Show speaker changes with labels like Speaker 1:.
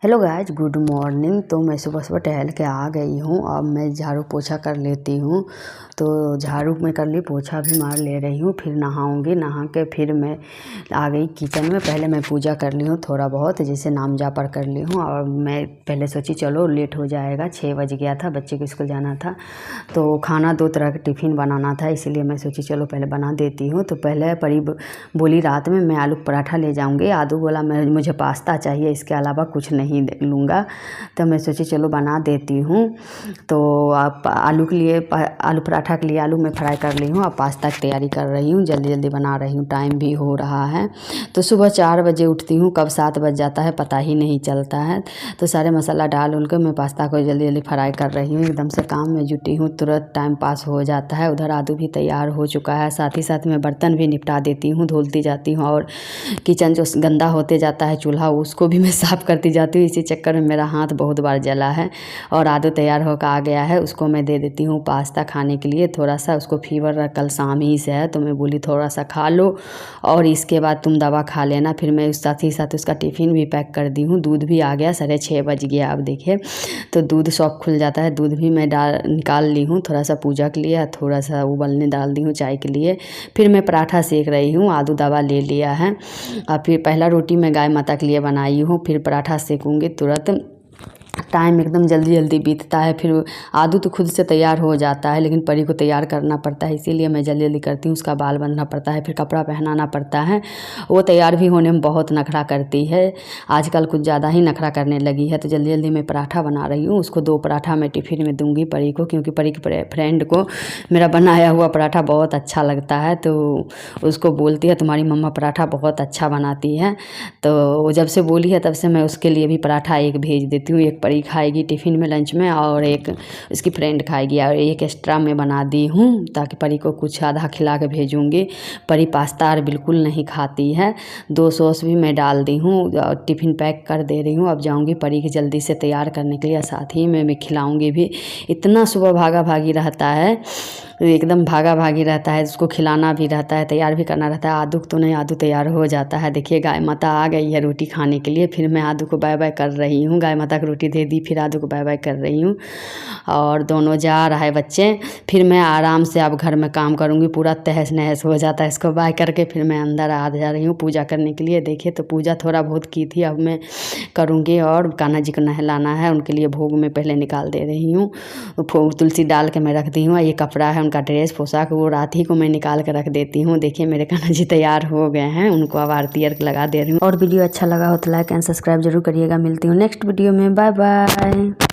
Speaker 1: Hello guys, good morning. तो मैं सुबह सुबह टहल के आ गई हूँ। अब मैं झाड़ू पोछा कर लेती हूँ। तो झाड़ू मैं कर ली, पोछा भी मार ले रही हूँ। फिर नहाऊंगी। नहा के फिर मैं आ गई किचन में। पहले मैं पूजा कर ली हूँ थोड़ा बहुत, जैसे नाम जापर कर ली हूँ। और मैं पहले सोची चलो लेट हो जाएगा, 6 बज गया था, बच्चे को स्कूल जाना था। तो खाना 2 तरह का टिफ़िन बनाना था, इसीलिए मैं सोची चलो पहले बना देती हूँ। तो पहले परी बोली रात में मैं आलू पराठा ले जाऊँगी। आदू बोला मुझे पास्ता चाहिए, इसके अलावा कुछ नहीं लूँगा। तो मैं सोची चलो बना देती हूँ। तो आप आलू के लिए, आलू पराठा के लिए आलू मैं फ्राई कर ली हूँ। अब पास्ता की तैयारी कर रही हूँ, जल्दी जल्दी बना रही हूँ, टाइम भी हो रहा है। तो सुबह 4 बजे उठती हूँ, कब 7 बज जाता है पता ही नहीं चलता है। तो सारे मसाला डाल उल कर मैं पास्ता को जल्दी जल्दी फ्राई कर रही हूँ। एकदम से काम में जुटी हूँ, तुरंत टाइम पास हो जाता है। उधर आलू भी तैयार हो चुका है, साथ ही साथ मैं बर्तन भी निपटा देती हूँ, धुलती जाती हूँ। और किचन जो गंदा होते जाता है चूल्हा, उसको भी मैं साफ़ करती जाती हूँ। इसी चक्कर में मेरा हाथ बहुत बार जला है। और आलू तैयार होकर आ गया है, उसको मैं दे देती हूँ पास्ता खाने के लिए। थोड़ा सा उसको फीवर कल शाम ही से है, तो मैं बोली थोड़ा सा खा लो और इसके बाद तुम दवा खा लेना। फिर मैं उस साथ ही साथ उसका टिफ़िन भी पैक कर दी हूँ। दूध भी आ गया, 6:30 बज गया। अब देखिए तो दूध शॉप खुल जाता है, दूध भी मैं निकाल ली हूँ। थोड़ा सा पूजा के लिए, थोड़ा सा उबलने डाल दी हूँ चाय के लिए। फिर मैं पराठा सेक रही हूँ। आदू दवा ले लिया है। और फिर पहला रोटी मैं गाय माता के लिए बनाई हूँ, फिर पराठा सेकूँगी तुरंत। टाइम एकदम जल्दी जल्दी बीतता है। फिर आदू तो खुद से तैयार हो जाता है, लेकिन परी को तैयार करना पड़ता है, इसीलिए मैं जल्दी जल्दी करती हूँ। उसका बाल बांधना पड़ता है, फिर कपड़ा पहनाना पड़ता है। वो तैयार भी होने में बहुत नखरा करती है, आजकल कुछ ज़्यादा ही नखरा करने लगी है। तो जल्दी जल्दी मैं पराठा बना रही हूँ। उसको 2 पराठा मैं टिफ़िन में दूँगी परी को, क्योंकि परी के फ्रेंड को मेरा बनाया हुआ पराठा बहुत अच्छा लगता है। तो उसको बोलती है तुम्हारी मम्मा पराठा बहुत अच्छा बनाती है। तो वो जब से बोली है तब से मैं उसके लिए भी पराठा एक भेज देती हूँ। एक परी खाएगी टिफ़िन में लंच में, और एक उसकी फ्रेंड खाएगी, और एक एक्स्ट्रा मैं बना दी हूँ ताकि परी को कुछ आधा खिला के भेजूँगी। परी पास्ता और बिल्कुल नहीं खाती है। 2 सॉस भी मैं डाल दी हूँ और टिफ़िन पैक कर दे रही हूँ। अब जाऊँगी परी की जल्दी से तैयार करने के लिए, साथ ही में मैं खिलाऊँगी भी। इतना सुबह भागा भागी रहता है, एकदम भागा भागी रहता है। उसको खिलाना भी रहता है, तैयार भी करना रहता है। आदू तो नहीं, आदू तैयार हो जाता है। देखिए गाय माता आ गई है रोटी खाने के लिए। फिर मैं आदू को बाय बाय कर रही हूँ। गाय माता को रोटी दे दी, फिर आदू को बाय बाय कर रही हूँ। और दोनों जा रहा है बच्चे। फिर मैं आराम से अब घर में काम करूँगी, पूरा तहस नहस हो जाता है। इसको बाय करके फिर मैं अंदर आ जा रही हूँ पूजा करने के लिए। देखिए तो पूजा थोड़ा बहुत की थी, अब मैं करूँगी। और कान्हा जी को नहलाना है, उनके लिए भोग में पहले निकाल दे रही हूँ। तुलसी डाल के मैं रख दी हूँ। ये कपड़ा है उनका, ड्रेस पोशाक, वो रात ही को मैं निकाल कर रख देती हूँ। देखिए मेरे कान्हा जी तैयार हो गए हैं, उनको अब आरती अर्घ लगा दे रही हूँ। और वीडियो अच्छा लगा हो तो लाइक एंड सब्सक्राइब जरूर करिएगा। मिलती हूँ नेक्स्ट वीडियो में, बाय बाय।